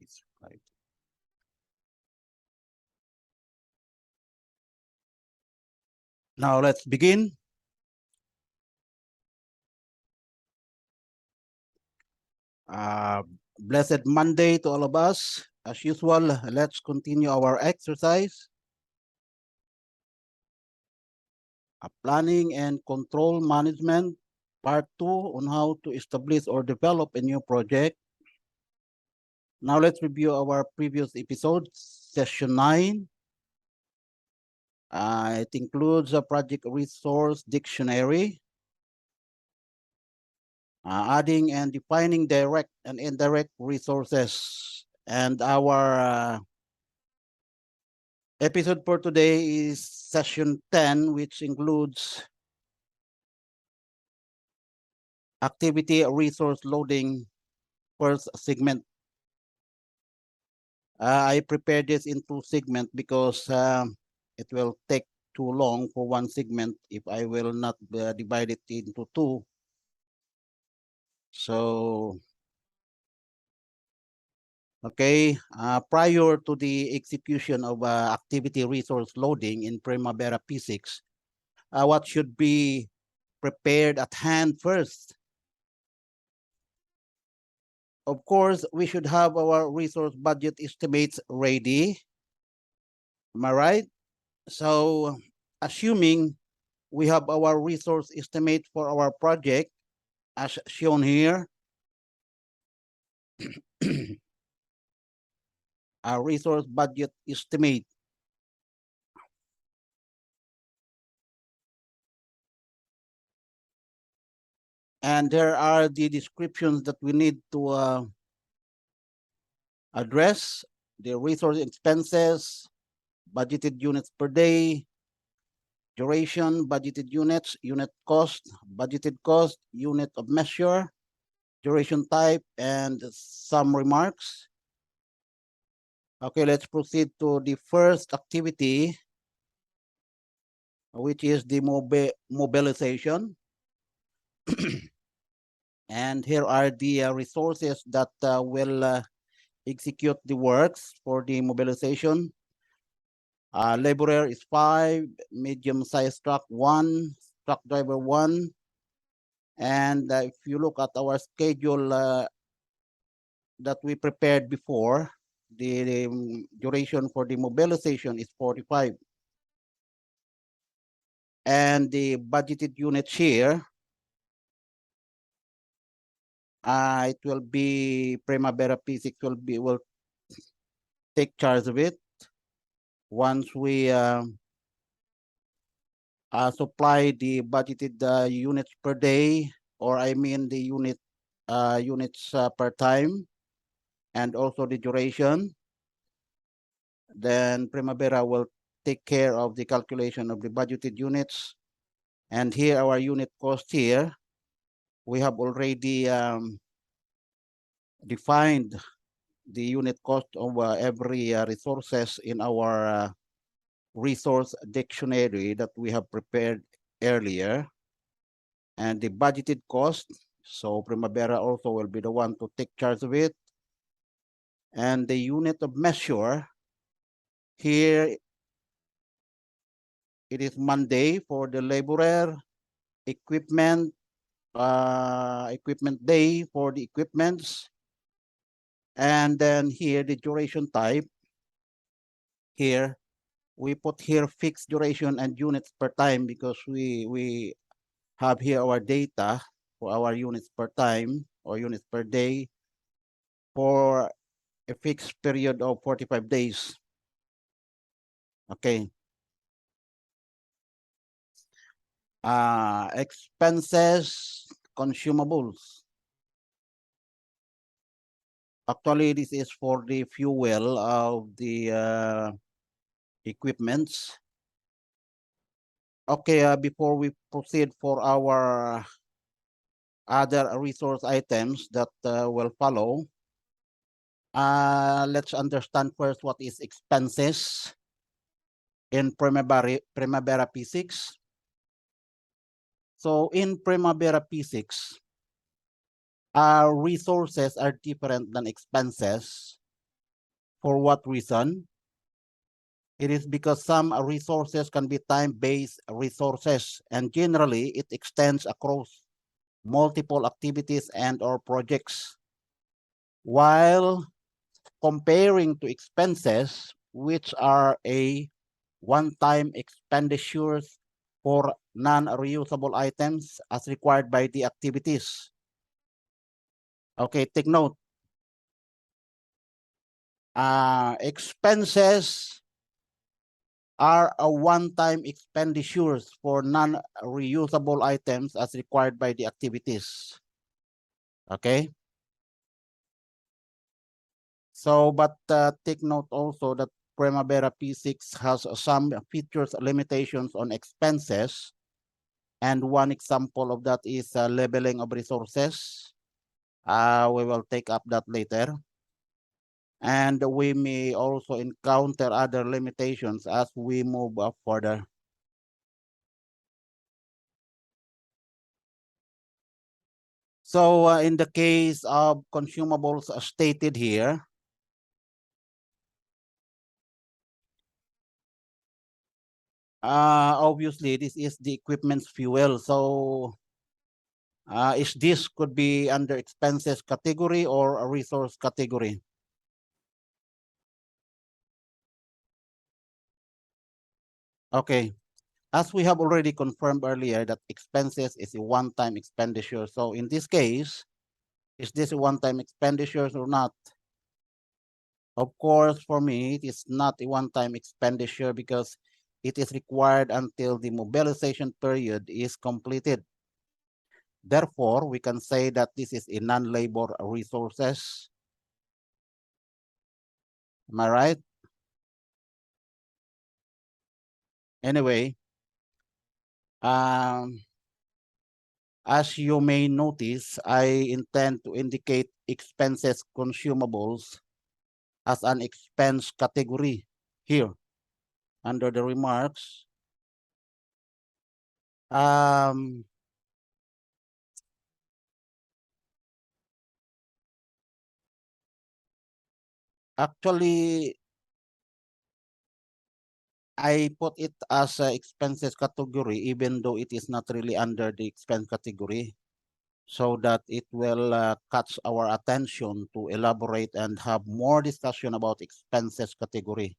It's right. Now let's begin. Blessed Monday to all of us. As usual, let's continue our exercise. Planning and control management, part 2 on how to establish or develop a new project. Now let's review our previous episode, session 9. It includes a project resource dictionary, adding and defining direct and indirect resources. And our episode for today is session 10, which includes activity resource loading first segment. I prepared this in 2 segments because it will take too long for 1 segment if I will not divide it into 2. So, okay, prior to the execution of activity resource loading in Primavera P6, what should be prepared at hand first? Of course, we should have our resource budget estimates ready. Am I right? So, assuming we have our resource estimate for our project, as shown here, our resource budget estimate. And there are the descriptions that we need to address: the resource expenses, budgeted units per day, duration, budgeted units, unit cost, budgeted cost, unit of measure, duration type, and some remarks. Okay, let's proceed to the first activity, which is the mobilization. And here are the resources that will execute the works for the mobilization. Laborer is 5, medium-sized truck 1, truck driver 1. And if you look at our schedule that we prepared before, the duration for the mobilization is 45. And the budgeted units here, it will be Primavera P6 will take charge of it once we supply the budgeted units per day, or I mean the units per time, and also the duration. Then Primavera will take care of the calculation of the budgeted units. And here our unit cost here, we have already defined the unit cost of every resources in our resource dictionary that we have prepared earlier. And the budgeted cost, so Primavera also will be the one to take charge of it. And the unit of measure, here it is Monday for the laborer, equipment, equipment day for the equipments. And then here the duration type, here we put here fixed duration and units per time because we have here our data for our units per time or units per day for a fixed period of 45 days. Okay. Expenses, consumables. Actually, this is for the fuel of the equipments. Okay, before we proceed for our other resource items that will follow, let's understand first what is expenses in Primavera P6. So in Primavera P6, resources are different than expenses For what reason? It is because some resources can be time-based resources, and generally it extends across multiple activities and or projects. While comparing to expenses, which are a one-time expenditures for non-reusable items as required by the activities. Okay, take note. Expenses are a one-time expenditures for non-reusable items as required by the activities. Okay. So, but take note also that Primavera P6 has some features limitations on expenses. And one example of that is labeling of resources. We will take up that later. And we may also encounter other limitations as we move up further. So in the case of consumables stated here, obviously this is the equipment's fuel. So is this could be under expenses category or a resource category? Okay. As we have already confirmed earlier that expenses is a one-time expenditure. So in this case, is this a one-time expenditures or not? Of course, for me, it is not a one-time expenditure because it is required until the mobilization period is completed. Therefore, we can say that this is a non-labor resources. Am I right? Anyway, as you may notice, I intend to indicate expenses consumables as an expense category here under the remarks. Actually, I put it as a expenses category, even though it is not really under the expense category, so that it will catch our attention to elaborate and have more discussion about expenses category.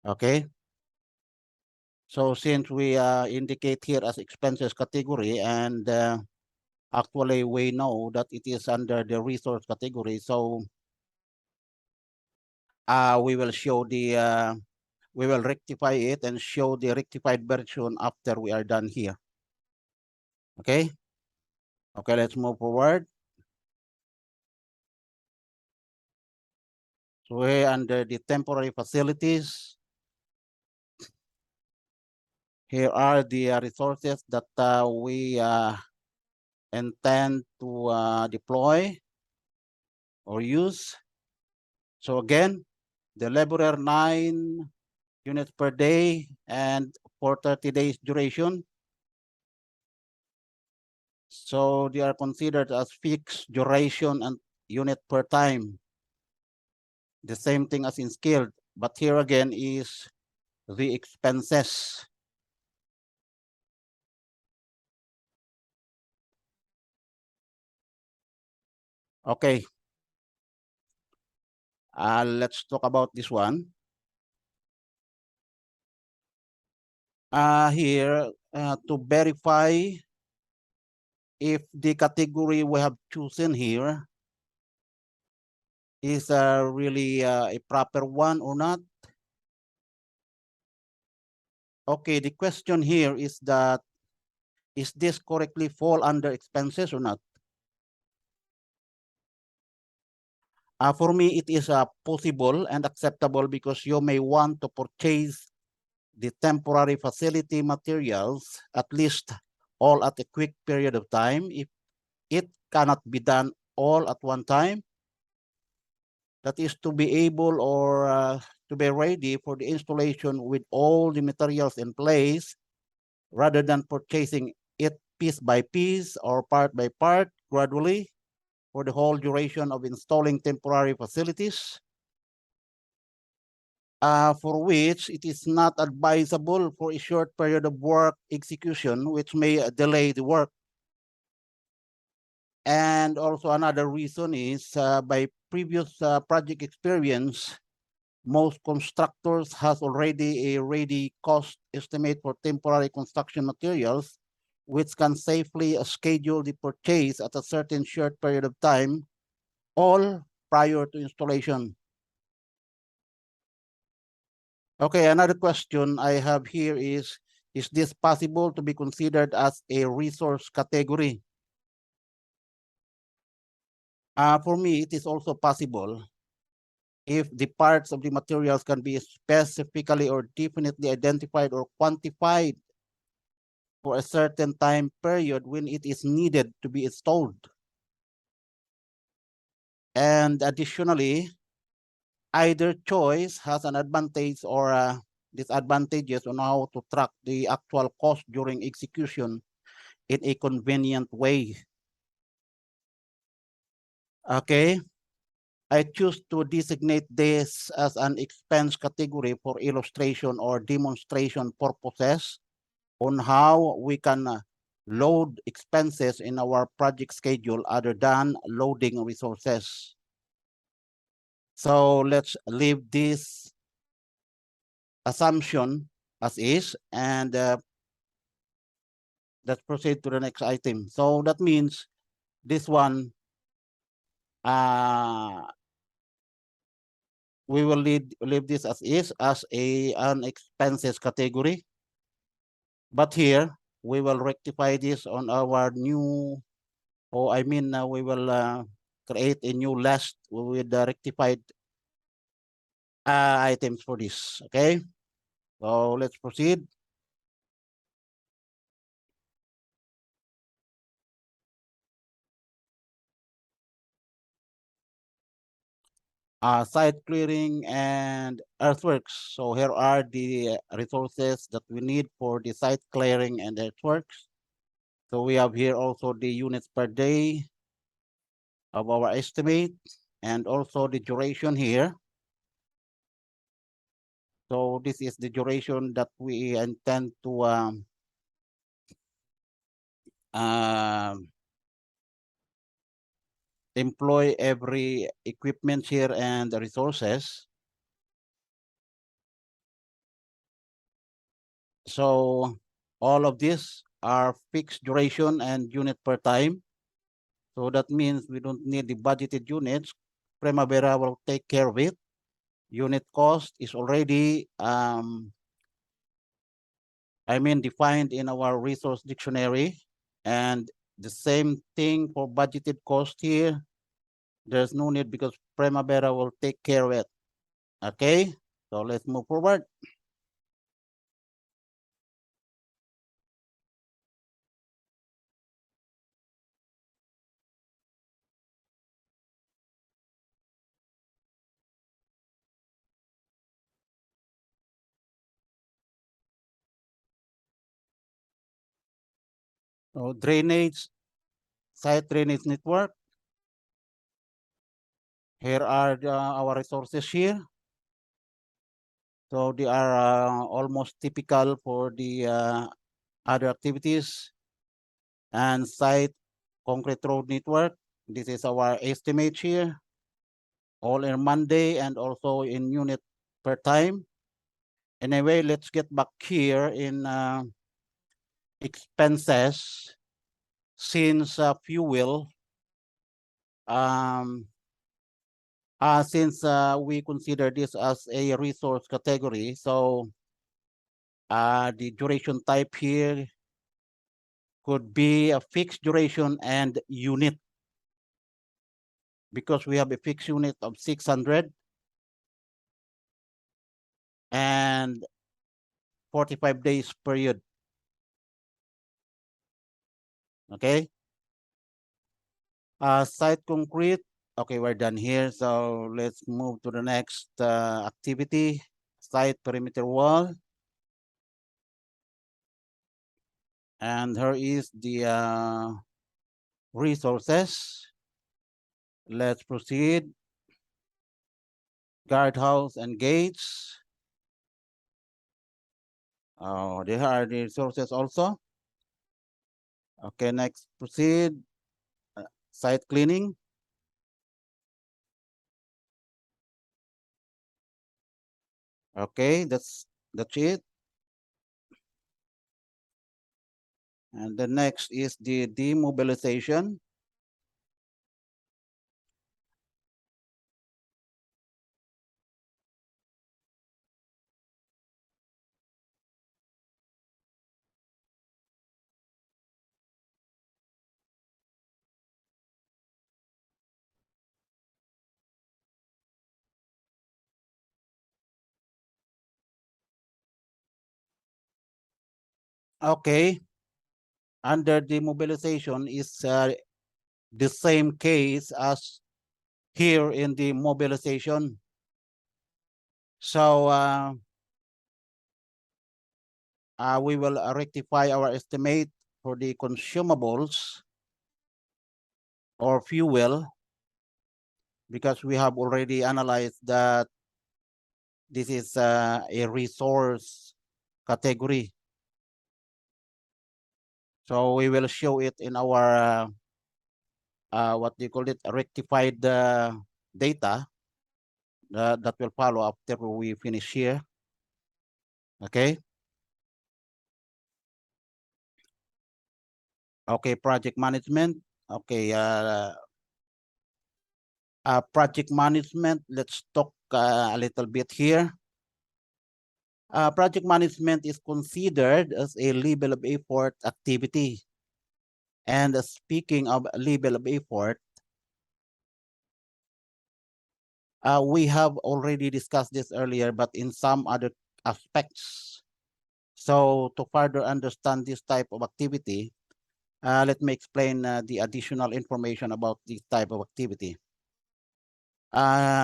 Okay. So since we indicate here as expenses category, and actually we know that it is under the resource category, so we will show the we will rectify it and show the rectified version after we are done here. Okay. Okay, let's move forward. So we're under the temporary facilities. Here are the resources that we intend to deploy or use. So again, the laborer 9 units per day and for 30 days duration. So they are considered as fixed duration and unit per time. The same thing as in skilled, but here again is the expenses. Okay. Let's talk about this one. Here, to verify if the category we have chosen here is really a proper one or not. Okay, the question here is that, is this correctly fall under expenses or not? For me, it is possible and acceptable because you may want to purchase the temporary facility materials, at least all at a quick period of time. If it cannot be done all at one time, that is to be able or to be ready for the installation with all the materials in place, rather than purchasing it piece by piece or part by part gradually for the whole duration of installing temporary facilities, for which it is not advisable for a short period of work execution, which may delay the work. And also another reason is by previous project experience, most constructors has already a ready cost estimate for temporary construction materials, which can safely schedule the purchase at a certain short period of time, all prior to installation. Okay, another question I have here is this possible to be considered as a resource category? For me, it is also possible if the parts of the materials can be specifically or definitely identified or quantified for a certain time period when it is needed to be installed. And additionally, either choice has an advantage or disadvantages on how to track the actual cost during execution in a convenient way. Okay, I choose to designate this as an expense category for illustration or demonstration purposes on how we can load expenses in our project schedule other than loading resources. So let's leave this assumption as is, and let's proceed to the next item. So that means this one, we will leave this as is, as an expenses category. But here, we will rectify this on our new, we will create a new list with the rectified items for this, okay? So let's proceed. Site clearing and earthworks. So here are the resources that we need for the site clearing and earthworks. So we have here also the units per day of our estimate and also the duration here. So this is the duration that we intend to employ every equipment here and the resources. So all of these are fixed duration and unit per time. So that means we don't need the budgeted units. Primavera will take care of it. Unit cost is already defined in our resource dictionary, and the same thing for budgeted cost here. There's no need because Primavera will take care of it. Okay, so let's move forward. So drainage, site drainage network. Here are our resources here. So they are almost typical for the other activities. And site concrete road network. This is our estimate here, all in Monday and also in unit per time. Anyway, let's get back here in expenses. Since fuel, since we consider this as a resource category, so the duration type here could be a fixed duration and unit, because we have a fixed unit of 600 and 45 days period. Okay. Site concrete. Okay, we're done here. So let's move to the next activity. Site perimeter wall. And here is the resources. Let's proceed. Guardhouse and gates. Oh, there are the resources also. Okay, next proceed. Site cleaning. Okay, that's it. And the next is the demobilization. Okay, under demobilization is the same case as here in the mobilization. So we will rectify our estimate for the consumables or fuel because we have already analyzed that this is a resource category. So we will show it in our what do you call it, rectified data that will follow after we finish here. Okay. Okay, project management. Okay, project management, let's talk a little bit here. Project management is considered as a level of effort activity. And speaking of level of effort, we have already discussed this earlier, but in some other aspects. So to further understand this type of activity, let me explain the additional information about this type of activity.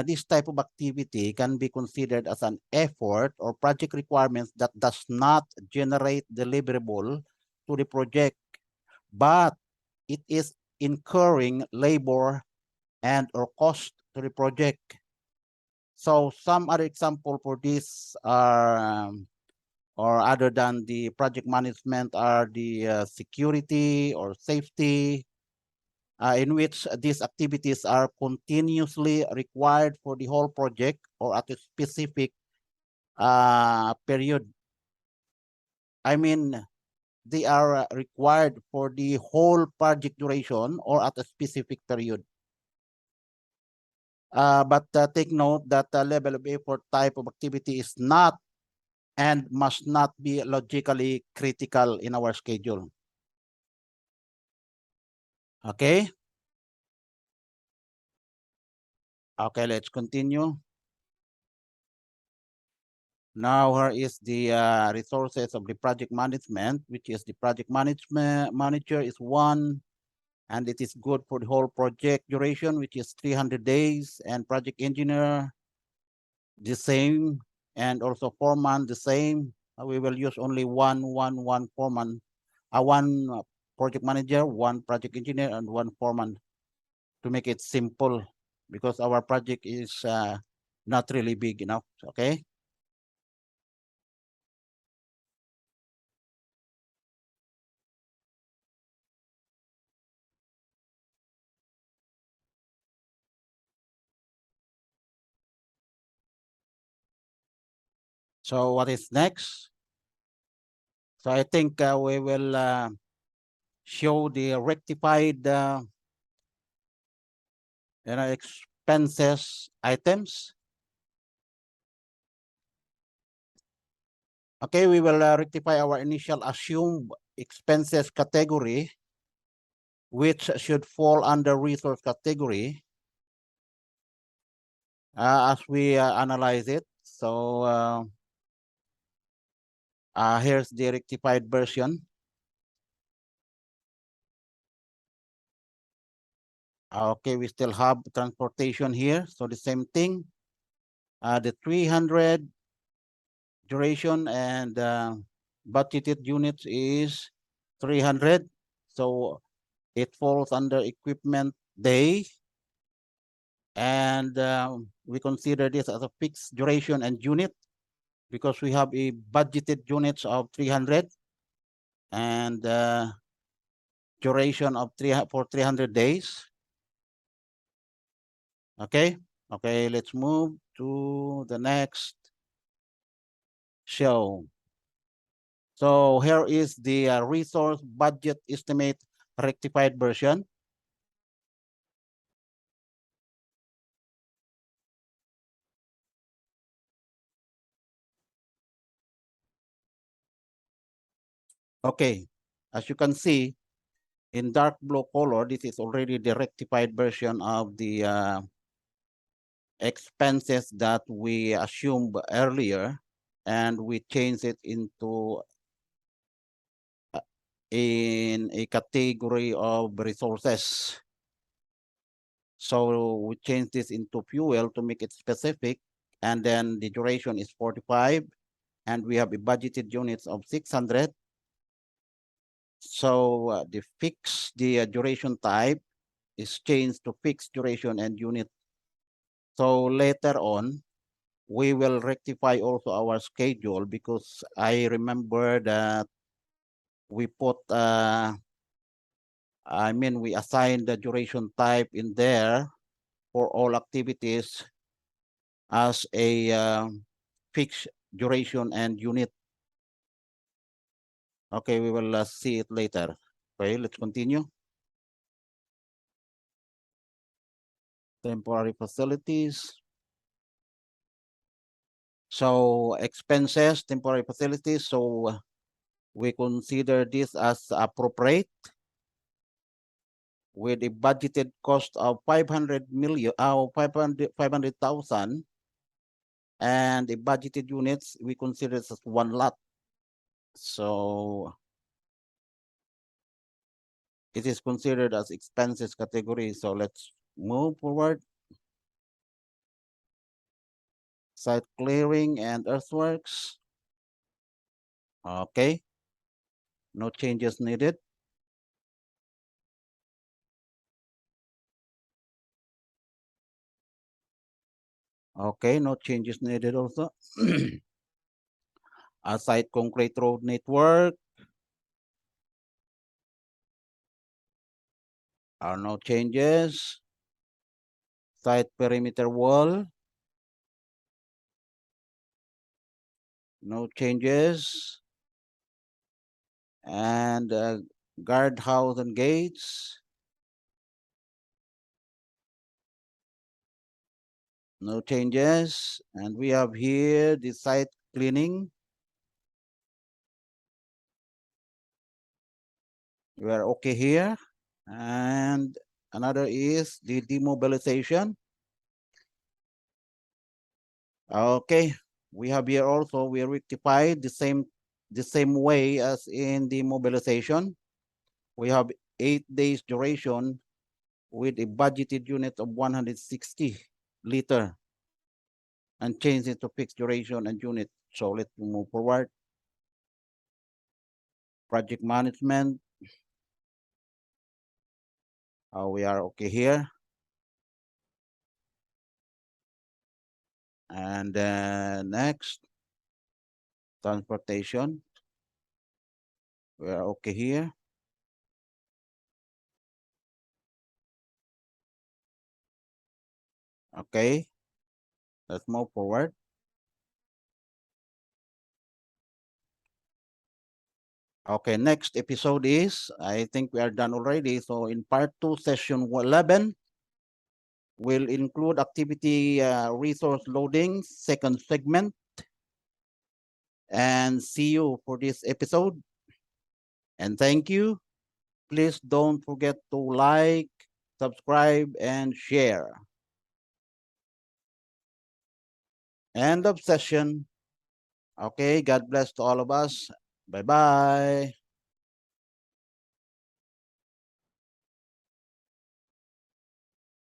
This type of activity can be considered as an effort or project requirements that does not generate deliverable to the project, but it is incurring labor and or cost to the project. So some other example for this are, or other than the project management, are the security or safety, in which these activities are continuously required for the whole project or at a specific period. I mean, they are required for the whole project duration or at a specific period. But take note that the level of effort type of activity is not and must not be logically critical in our schedule. Okay? Okay, let's continue. Now here is the resources of the project management, which is the project management manager is one, and it is good for the whole project duration, which is 300 days, and project engineer the same, and also foreman the same. We will use only one foreman, one project manager, one project engineer, and one foreman to make it simple because our project is not really big enough. Okay. So what is next? So I think we will show the rectified expenses items. Okay, we will rectify our initial assumed expenses category, which should fall under resource category as we analyze it. So here's the rectified version. Okay, we still have transportation here. So the same thing, the 300 duration and budgeted units is 300. So it falls under equipment day. And we consider this as a fixed duration and unit because we have a budgeted units of 300 and duration of for 300 days. Okay. Okay, let's move to the next show. So here is the resource budget estimate rectified version. Okay, as you can see in dark blue color, this is already the rectified version of the expenses that we assumed earlier, and we changed it into in a category of resources. So we changed this into fuel to make it specific, and then the duration is 45, and we have a budgeted units of 600. So the duration type is changed to fixed duration and unit. So later on, we will rectify also our schedule because I remember that we put, we assigned the duration type in there for all activities as a fixed duration and unit. Okay, we will see it later. Okay, let's continue. Temporary facilities. So expenses, temporary facilities. So we consider this as appropriate with a budgeted cost of 500 million, 500,000, and the budgeted units we consider this as 1 lot. So it is considered as expenses category. So let's move forward. Site clearing and earthworks. Okay. No changes needed. Okay, no changes needed also. A site concrete road network. Are no changes. Site perimeter wall. No changes. And guardhouse and gates. No changes. And we have here the site cleaning. We are okay here. And another is the demobilization. Okay, we have here also, we rectified the same way as in the mobilization. We have 8 days duration with a budgeted unit of 160 liter and change it to fixed duration and unit. So let's move forward. Project management. We are okay here. And next, transportation. We are okay here. Okay, let's move forward. Okay, next episode is, I think we are done already. So in part 2, session 11, will include activity resource loading, second segment. And see you for this episode. And thank you. Please don't forget to like, subscribe, and share. End of session. Okay, God bless to all of us. Bye-bye.